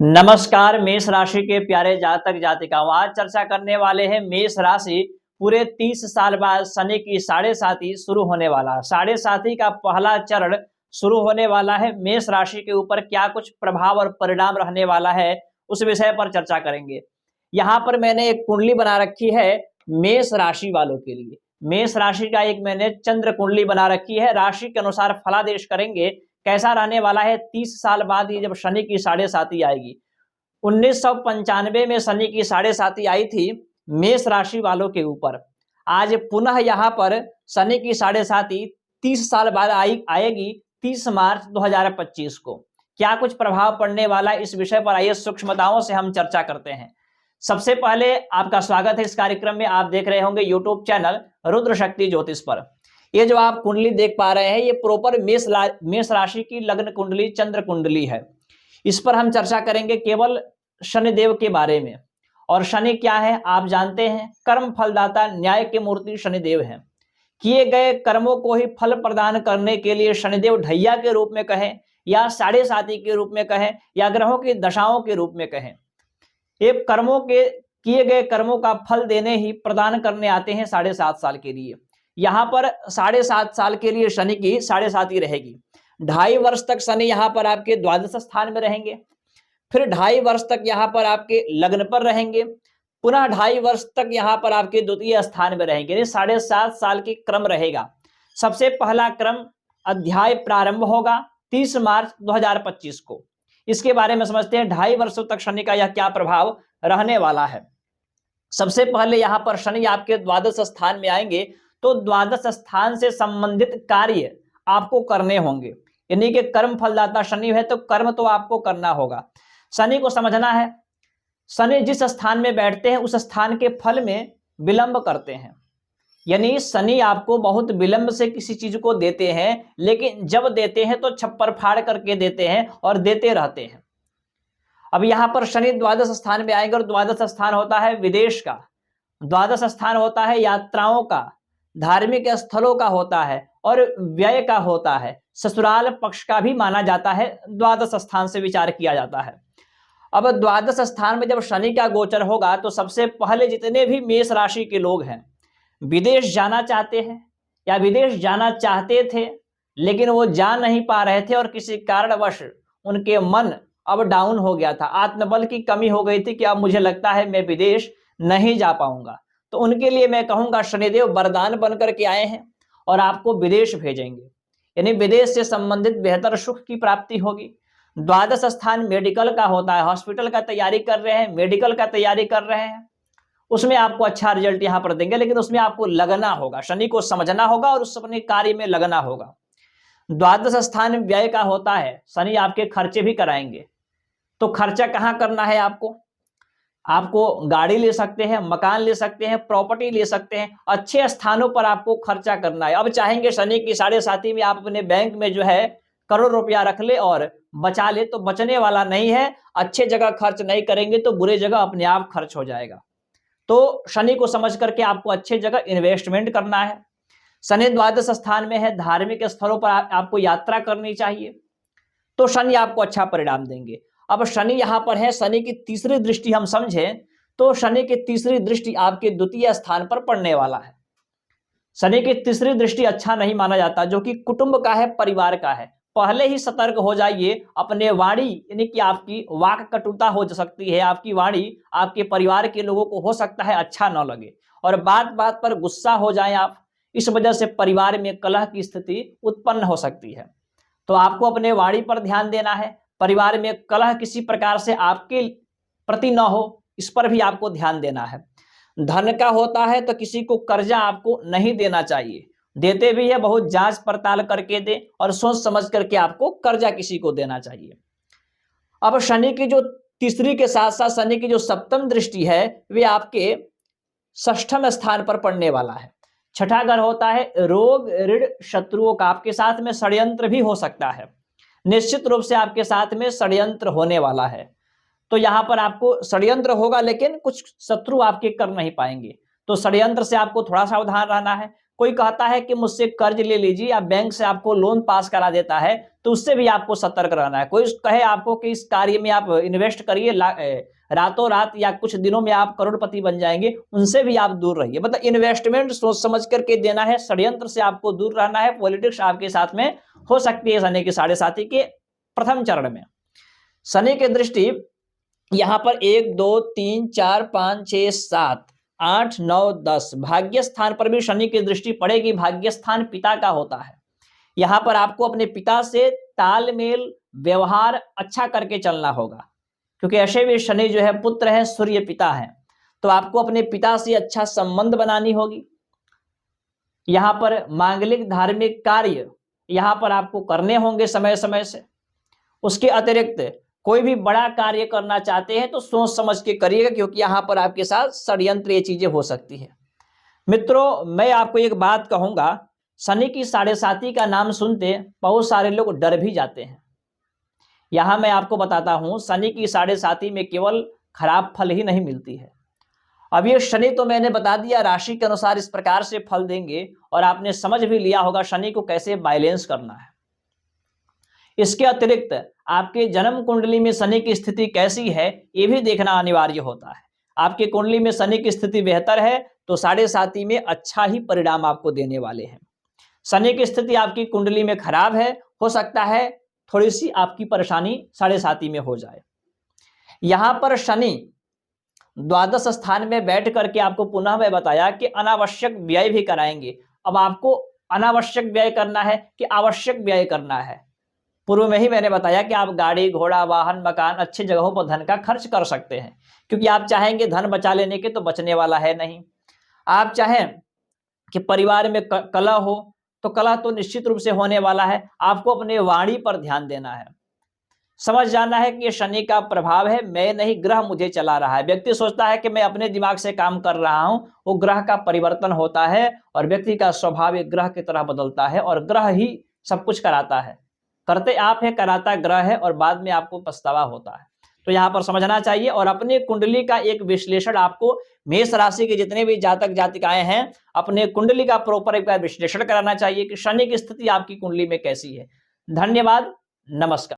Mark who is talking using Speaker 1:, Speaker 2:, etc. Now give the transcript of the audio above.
Speaker 1: नमस्कार। मेष राशि के प्यारे जातक जातिकाओं, आज चर्चा करने वाले हैं मेष राशि पूरे 30 साल बाद शनि की साढ़े साती शुरू होने वाला है। साढ़े साती का पहला चरण शुरू होने वाला है। मेष राशि के ऊपर क्या कुछ प्रभाव और परिणाम रहने वाला है, उस विषय पर चर्चा करेंगे। यहाँ पर मैंने एक कुंडली बना रखी है मेष राशि वालों के लिए। मेष राशि का एक मैंने चंद्र कुंडली बना रखी है। राशि के अनुसार फलादेश करेंगे कैसा रहने वाला है। 30 साल बाद ये जब शनि की साढ़े साती आएगी, 1995 में शनि की साढ़े साती आई थी मेष राशि वालों के ऊपर। आज पुनः यहाँ पर शनि की साढ़े साती 30 साल बाद आएगी 30 मार्च 2025 को। क्या कुछ प्रभाव पड़ने वाला है, इस विषय पर आइए सूक्ष्मताओं से हम चर्चा करते हैं। सबसे पहले आपका स्वागत है इस कार्यक्रम में। आप देख रहे होंगे यूट्यूब चैनल रुद्र शक्ति ज्योतिष पर। ये जो आप कुंडली देख पा रहे हैं, ये प्रॉपर मेष राशि की लग्न कुंडली, चंद्र कुंडली है। इस पर हम चर्चा करेंगे केवल शनिदेव के बारे में। और शनि क्या है आप जानते हैं, कर्म फलदाता, न्याय के मूर्ति शनिदेव हैं। किए गए कर्मों को ही फल प्रदान करने के लिए शनिदेव ढैया के रूप में कहें या साढ़े साती के रूप में कहें या ग्रहों की दशाओं के रूप में कहें, ये कर्मों के किए गए कर्मों का फल देने ही प्रदान करने आते हैं 7.5 साल के लिए। यहाँ पर 7.5 साल के लिए शनि की साढ़े साती रहेगी। 2.5 वर्ष तक शनि यहाँ पर आपके द्वादश स्थान में रहेंगे, फिर 2.5 वर्ष तक यहाँ पर आपके लग्न पर रहेंगे, पुनः 2.5 वर्ष तक यहाँ पर आपके द्वितीय स्थान में रहेंगे। यानी 7.5 साल की क्रम रहेगा। सबसे पहला क्रम अध्याय प्रारंभ होगा 30 मार्च 2025 को। इसके बारे में समझते हैं 2.5 वर्षों तक शनि का यह क्या प्रभाव रहने वाला है। सबसे पहले यहाँ पर शनि आपके द्वादश स्थान में आएंगे, तो द्वादश स्थान से संबंधित कार्य आपको करने होंगे। यानी कि कर्म फलदाता शनि है, तो कर्म तो आपको करना होगा। शनि को समझना है, शनि जिस स्थान में बैठते हैं उस स्थान के फल में विलंब करते हैं। यानी शनि आपको बहुत विलंब से किसी चीज को देते हैं, लेकिन जब देते हैं तो छप्पर फाड़ करके देते हैं और देते रहते हैं। अब यहाँ पर शनि द्वादश स्थान में आएंगे, और द्वादश स्थान होता है विदेश का, द्वादश स्थान होता है यात्राओं का, धार्मिक स्थलों का होता है और व्यय का होता है। ससुराल पक्ष का भी माना जाता है, द्वादश स्थान से विचार किया जाता है। अब द्वादश स्थान में जब शनि का गोचर होगा, तो सबसे पहले जितने भी मेष राशि के लोग हैं, विदेश जाना चाहते हैं या विदेश जाना चाहते थे लेकिन वो जा नहीं पा रहे थे और किसी कारणवश उनके मन अब डाउन हो गया था, आत्मबल की कमी हो गई थी कि अब मुझे लगता है मैं विदेश नहीं जा पाऊंगा, तो उनके लिए मैं कहूंगा शनिदेव वरदान बनकर के आए हैं और आपको विदेश भेजेंगे। यानी विदेश से संबंधित बेहतर सुख की प्राप्ति होगी। द्वादश स्थान मेडिकल का होता है, हॉस्पिटल का तैयारी कर रहे हैं, मेडिकल का तैयारी कर रहे हैं, उसमें आपको अच्छा रिजल्ट यहाँ पर देंगे, लेकिन उसमें आपको लगना होगा, शनि को समझना होगा और उस अपने कार्य में लगना होगा। द्वादश स्थान व्यय का होता है, शनि आपके खर्चे भी कराएंगे। तो खर्चा कहाँ करना है आपको गाड़ी ले सकते हैं, मकान ले सकते हैं, प्रॉपर्टी ले सकते हैं, अच्छे स्थानों पर आपको खर्चा करना है। अब चाहेंगे शनि की साढ़े साती में आप अपने बैंक में जो है करोड़ रुपया रख ले और बचा ले, तो बचने वाला नहीं है। अच्छे जगह खर्च नहीं करेंगे तो बुरे जगह अपने आप खर्च हो जाएगा। तो शनि को समझ करके आपको अच्छे जगह इन्वेस्टमेंट करना है। शनि द्वादश स्थान में है, धार्मिक स्थलों पर आपको यात्रा करनी चाहिए, तो शनि आपको अच्छा परिणाम देंगे। अब शनि यहाँ पर है, शनि की तीसरी दृष्टि हम समझें तो शनि की तीसरी दृष्टि आपके द्वितीय स्थान पर पड़ने वाला है। शनि की तीसरी दृष्टि अच्छा नहीं माना जाता, जो कि कुटुंब का है, परिवार का है। पहले ही सतर्क हो जाइए अपने वाणी, यानी कि आपकी वाक कटुता हो सकती है, आपकी वाणी आपके परिवार के लोगों को हो सकता है अच्छा न लगे और बात बात पर गुस्सा हो जाए आप, इस वजह से परिवार में कलह की स्थिति उत्पन्न हो सकती है। तो आपको अपने वाणी पर ध्यान देना है, परिवार में कलह किसी प्रकार से आपके प्रति न हो, इस पर भी आपको ध्यान देना है। धन का होता है तो किसी को कर्जा आपको नहीं देना चाहिए, देते भी है बहुत जांच पड़ताल करके दे और सोच समझ करके आपको कर्जा किसी को देना चाहिए। अब शनि की जो तीसरी के साथ साथ शनि की जो सप्तम दृष्टि है, वे आपके षष्ठम स्थान पर पड़ने वाला है। छठा घर होता है रोग ऋण शत्रुओं का, आपके साथ में षड्यंत्र भी हो सकता है, निश्चित रूप से आपके साथ में षड्यंत्र होने वाला है। तो यहाँ पर आपको षड्यंत्र होगा लेकिन कुछ शत्रु आपके कर नहीं पाएंगे, तो षड्यंत्र से आपको थोड़ा सावधान रहना है। कोई कहता है कि मुझसे कर्ज ले लीजिए या बैंक से आपको लोन पास करा देता है, तो उससे भी आपको सतर्क रहना है। कोई कहे आपको कि इस कार्य में आप इन्वेस्ट करिए, रातों रात या कुछ दिनों में आप करोड़पति बन जाएंगे, उनसे भी आप दूर रहिए। मतलब इन्वेस्टमेंट सोच समझ करके देना है, षड्यंत्र से आपको दूर रहना है। पॉलिटिक्स आपके साथ में हो सकती है शनि की साढ़े साथी के प्रथम चरण में। शनि की दृष्टि यहां पर 1 2 3 4 5 6 7 8 9 10 भाग्य स्थान पर भी शनि की दृष्टि पड़ेगी। भाग्य स्थान पिता का होता है। यहां पर आपको अपने पिता से तालमेल व्यवहार अच्छा करके चलना होगा, क्योंकि ऐसे भी शनि जो है पुत्र है, सूर्य पिता है, तो आपको अपने पिता से अच्छा संबंध बनानी होगी। यहां पर मांगलिक धार्मिक कार्य यहां पर आपको करने होंगे समय समय से। उसके अतिरिक्त कोई भी बड़ा कार्य करना चाहते हैं तो सोच समझ के करिएगा, क्योंकि यहां पर आपके साथ षड्यंत्र ये चीजें हो सकती है। मित्रों, मैं आपको एक बात कहूंगा, शनि की साढ़े साती का नाम सुनते बहुत सारे लोग डर भी जाते हैं। यहां मैं आपको बताता हूं, शनि की साढ़े साती में केवल खराब फल ही नहीं मिलती है। अब ये शनि तो मैंने बता दिया राशि के अनुसार इस प्रकार से फल देंगे, और आपने समझ भी लिया होगा शनि को कैसे बैलेंस करना है। इसके अतिरिक्त आपके जन्म कुंडली में शनि की स्थिति कैसी है ये भी देखना अनिवार्य होता है। आपकी कुंडली में शनि की स्थिति बेहतर है तो साढ़े साती में अच्छा ही परिणाम आपको देने वाले हैं। शनि की स्थिति आपकी कुंडली में खराब है, हो सकता है थोड़ी सी आपकी परेशानी साढ़े साती में हो जाए। यहां पर शनि द्वादश स्थान में बैठ करके आपको पुनः मैं बताया कि अनावश्यक व्यय भी कराएंगे। अब आपको अनावश्यक व्यय करना है कि आवश्यक व्यय करना है? पूर्व में ही मैंने बताया कि आप गाड़ी घोड़ा वाहन मकान अच्छी जगहों पर धन का खर्च कर सकते हैं, क्योंकि आप चाहेंगे धन बचा लेने के तो बचने वाला है नहीं। आप चाहें कि परिवार में कलह हो तो कलह तो निश्चित रूप से होने वाला है। आपको अपने वाणी पर ध्यान देना है, समझ जाना है कि ये शनि का प्रभाव है, मैं नहीं ग्रह मुझे चला रहा है। व्यक्ति सोचता है कि मैं अपने दिमाग से काम कर रहा हूं, वो ग्रह का परिवर्तन होता है और व्यक्ति का स्वभाव एक ग्रह की तरह बदलता है और ग्रह ही सब कुछ कराता है। करते आप है, कराता ग्रह है, और बाद में आपको पछतावा होता है। तो यहाँ पर समझना चाहिए। और अपनी कुंडली का एक विश्लेषण आपको, मेष राशि के जितने भी जातक जातिकाएं हैं, अपने कुंडली का प्रॉपर एक बार विश्लेषण कराना चाहिए कि शनि की स्थिति आपकी कुंडली में कैसी है। धन्यवाद, नमस्कार।